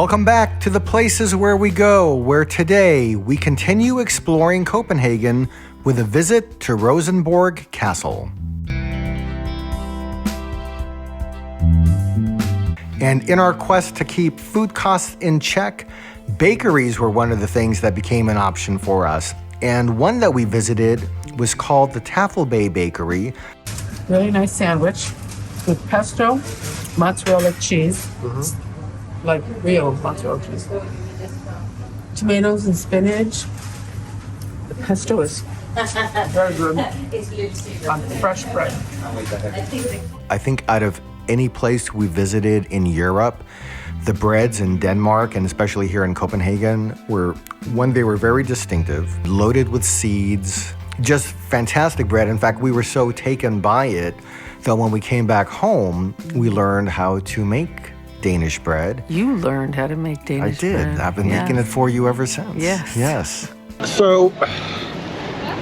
Welcome back to the places where we go, where today we continue exploring Copenhagen with a visit to Rosenborg Castle. And in our quest to keep food costs in check, bakeries were one of the things that became an option for us. And one that we visited was called the Taffelbay Bakery. Really nice sandwich with pesto, mozzarella cheese, like real mozzarella cheese, tomatoes and spinach. The pesto is very good on fresh bread. I think out of any place we visited in Europe, the breads in Denmark and especially here in Copenhagen they were very distinctive, loaded with seeds, just fantastic bread. In fact, we were so taken by it that when we came back home, we learned how to make Danish bread. You learned how to make Danish bread. I did. I've been making it for you ever since. Yes. So,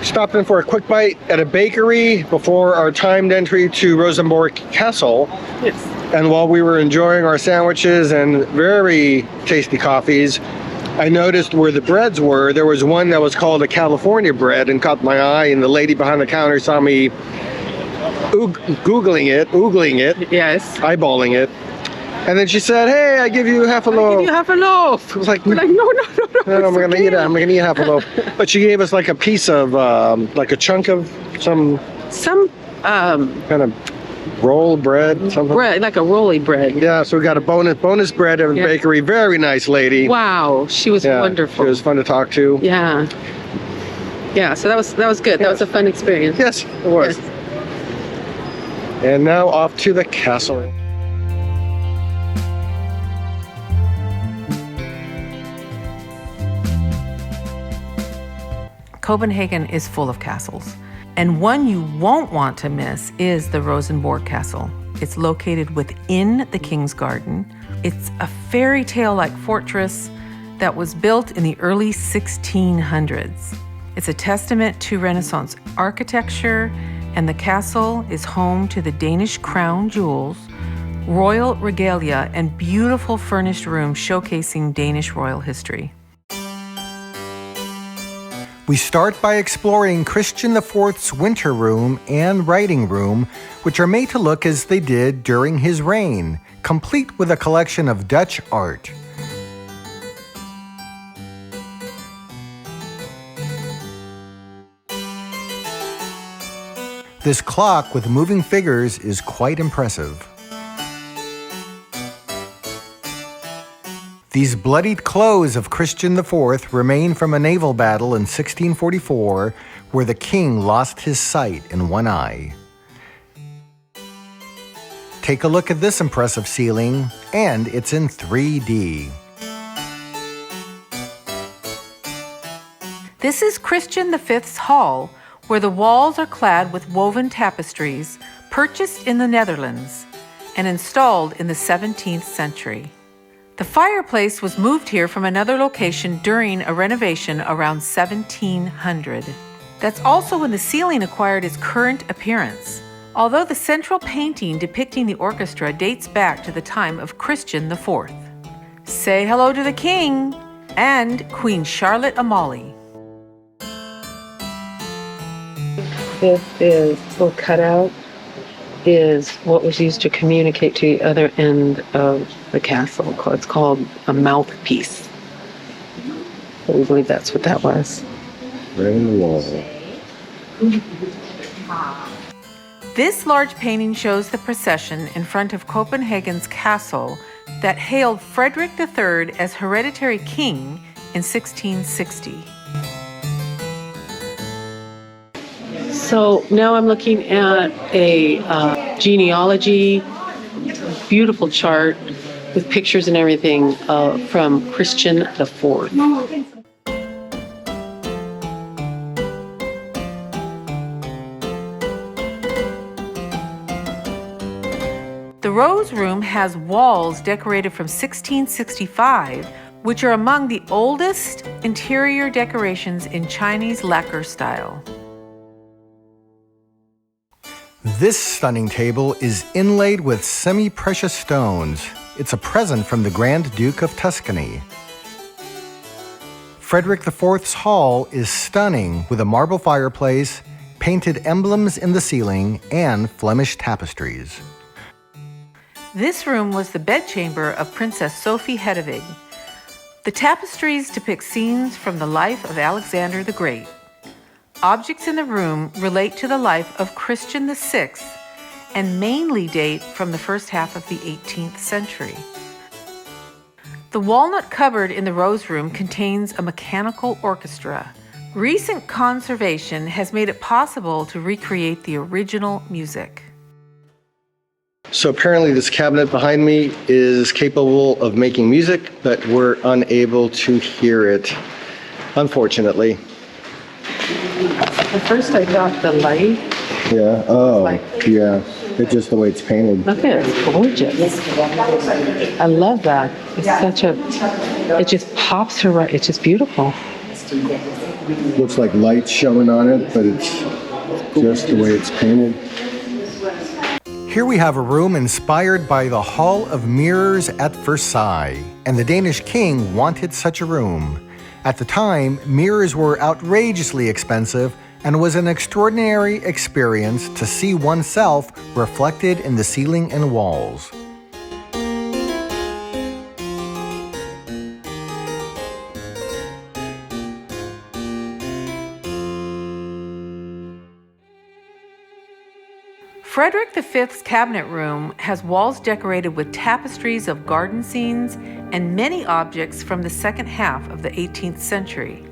stopped in for a quick bite at a bakery before our timed entry to Rosenborg Castle. Yes. And while we were enjoying our sandwiches and very tasty coffees, I noticed where the breads were, there was one that was called a California bread and caught my eye, and the lady behind the counter saw me oogling it, Yes. eyeballing it. And then she said, "Hey, I give you half a loaf." Give you half a loaf. I was like, We're like, no. I'm gonna eat it. I'm gonna eat half a loaf. But she gave us like a piece of, like a chunk of some kind of roll bread, something. bread, like a rolly bread. Yeah, so we got a bonus bread at the bakery. Very nice lady. Wow, she was wonderful. She was fun to talk to. Yeah. So that was good. That was a fun experience. Yes, it was. Yes. And now off to the castle. Copenhagen is full of castles, and one you won't want to miss is the Rosenborg Castle. It's located within the King's Garden. It's a fairy tale-like fortress that was built in the early 1600s. It's a testament to Renaissance architecture, and the castle is home to the Danish crown jewels, royal regalia, and beautiful furnished rooms showcasing Danish royal history. We start by exploring Christian IV's winter room and writing room, which are made to look as they did during his reign, complete with a collection of Dutch art. This clock with moving figures is quite impressive. These bloodied clothes of Christian IV remain from a naval battle in 1644, where the king lost his sight in one eye. Take a look at this impressive ceiling, and it's in 3D. This is Christian V's hall, where the walls are clad with woven tapestries purchased in the Netherlands and installed in the 17th century. The fireplace was moved here from another location during a renovation around 1700. That's also when the ceiling acquired its current appearance, although the central painting depicting the orchestra dates back to the time of Christian IV. Say hello to the King and Queen Charlotte Amalie. This is little cutout is what was used to communicate to the other end of the castle. It's called a mouthpiece. So we believe that's what that was. Right in the wall. This large painting shows the procession in front of Copenhagen's castle that hailed Frederick III as hereditary king in 1660. So now I'm looking at a genealogy, beautiful chart with pictures and everything from Christian IV. The Rose Room has walls decorated from 1665, which are among the oldest interior decorations in Chinese lacquer style. This stunning table is inlaid with semi-precious stones. it's a present from the Grand Duke of Tuscany. Frederick IV's hall is stunning with a marble fireplace, painted emblems in the ceiling, and Flemish tapestries. This room was the bedchamber of Princess Sophie Hedwig. The tapestries depict scenes from the life of Alexander the Great. Objects in the room relate to the life of Christian VI and mainly date from the first half of the 18th century. The walnut cupboard in the Rose Room contains a mechanical orchestra. Recent conservation has made it possible to recreate the original music. So apparently this cabinet behind me is capable of making music, but we're unable to hear it, unfortunately. At first I thought the light. Yeah, yeah. It's just the way it's painted. Look at it, it's gorgeous. I love that. It just pops her right, it's just beautiful. Looks like lights showing on it, but it's just the way it's painted. Here we have a room inspired by the Hall of Mirrors at Versailles, and the Danish king wanted such a room. At the time, mirrors were outrageously expensive and was an extraordinary experience to see oneself reflected in the ceiling and walls. Frederick V's cabinet room has walls decorated with tapestries of garden scenes and many objects from the second half of the 18th century.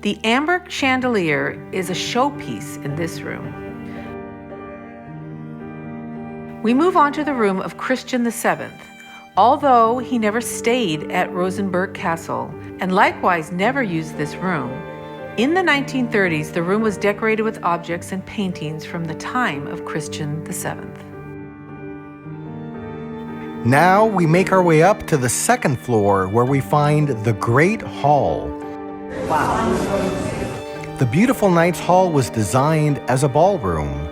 The amber chandelier is a showpiece in this room. We move on to the room of Christian VII. Although he never stayed at Rosenborg Castle and likewise never used this room, in the 1930s the room was decorated with objects and paintings from the time of Christian VII. Now we make our way up to the second floor where we find the Great Hall. Wow. The beautiful Knight's Hall was designed as a ballroom.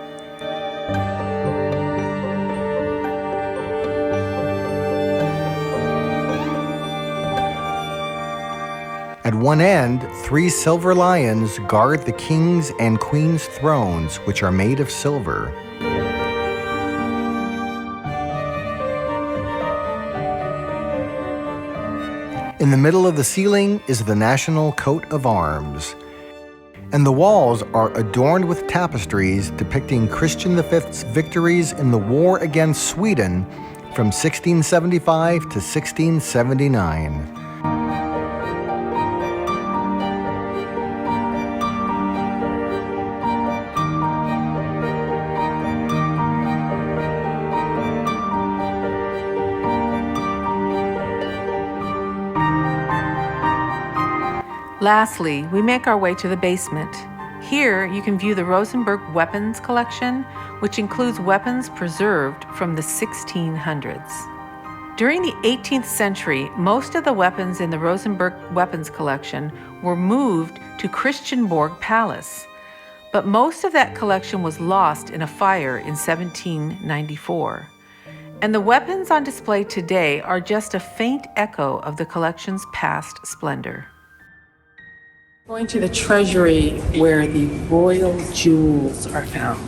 At one end, 3 silver lions guard the king's and queen's thrones, which are made of silver. In the middle of the ceiling is the national coat of arms, and the walls are adorned with tapestries depicting Christian V's victories in the war against Sweden from 1675 to 1679. Lastly, we make our way to the basement. Here you can view the Rosenborg weapons collection, which includes weapons preserved from the 1600s. During the 18th century, most of the weapons in the Rosenborg weapons collection were moved to Christiansborg Palace, but most of that collection was lost in a fire in 1794. And the weapons on display today are just a faint echo of the collection's past splendor. Going to the Treasury where the royal jewels are found.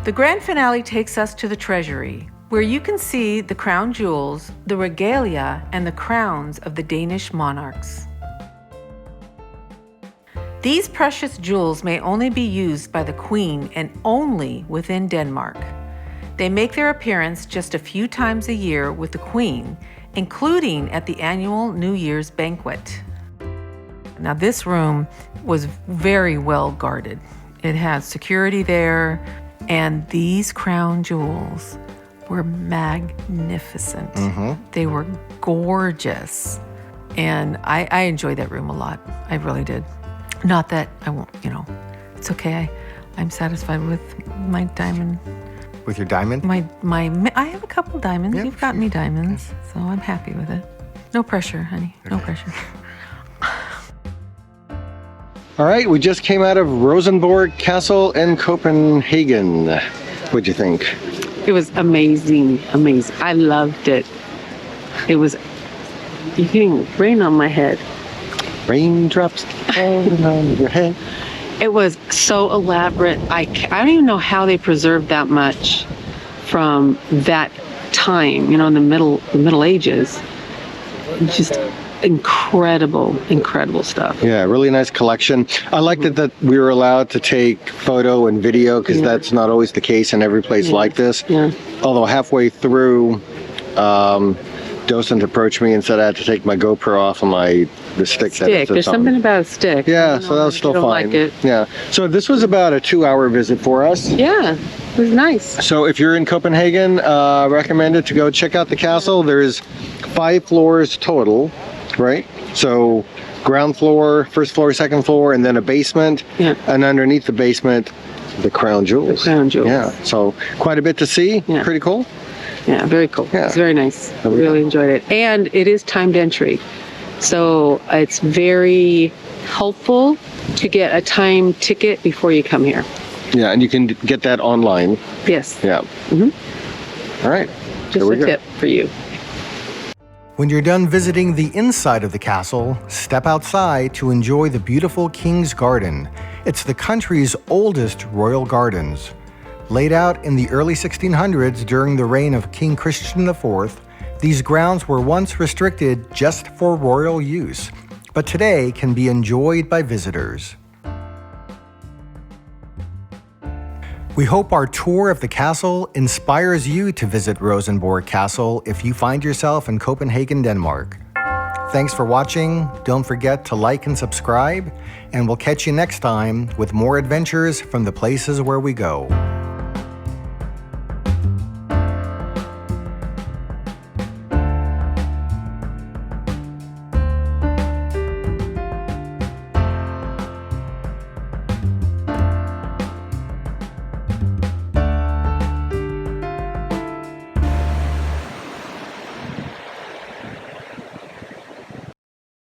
The grand finale takes us to the Treasury, where you can see the crown jewels, the regalia, and the crowns of the Danish monarchs. These precious jewels may only be used by the Queen and only within Denmark. They make their appearance just a few times a year with the Queen, including at the annual New Year's banquet. Now, this room was very well guarded. It has security there. And these crown jewels were magnificent. They were gorgeous. And I enjoyed that room a lot. I really did. Not that I won't, it's okay. I'm satisfied with my diamond. With your diamond? I have a couple diamonds. Yeah, You've gotten me diamonds, so I'm happy with it. No pressure, honey. No pressure. All right, we just came out of Rosenborg Castle in Copenhagen. What'd you think? It was amazing. I loved it. It was getting rain on my head. Raindrops falling on your head. It was so elaborate. I don't even know how they preserved that much from that time, in the Middle Ages. Just incredible stuff. Yeah, really nice collection. I liked it that we were allowed to take photo and video because that's not always the case in every place like this. Yeah. Although halfway through, docent approached me and said I had to take my GoPro off of the stick. There's something about a stick. Yeah, so that was still fine. Like it. Yeah. So this was about a 2-hour visit for us. Yeah, it was nice. So if you're in Copenhagen, recommended to go check out the castle. There's 5 floors total, right? So ground floor, first floor, second floor, and then a basement. Yeah. And underneath the basement, the crown jewels. The crown jewels. Yeah. So quite a bit to see. Yeah. Pretty cool. Yeah, very cool. Yeah. It's very nice. I really enjoyed it. And it is timed entry. So it's very helpful to get a time ticket before you come here. Yeah, and you can get that online. Yes. Yeah. Mm-hmm. All right. Just a tip for you. When you're done visiting the inside of the castle, step outside to enjoy the beautiful King's Garden. It's the country's oldest royal gardens. Laid out in the early 1600s during the reign of King Christian IV, these grounds were once restricted just for royal use, but today can be enjoyed by visitors. We hope our tour of the castle inspires you to visit Rosenborg Castle if you find yourself in Copenhagen, Denmark. Thanks for watching. Don't forget to like and subscribe, and we'll catch you next time with more adventures from the places where we go.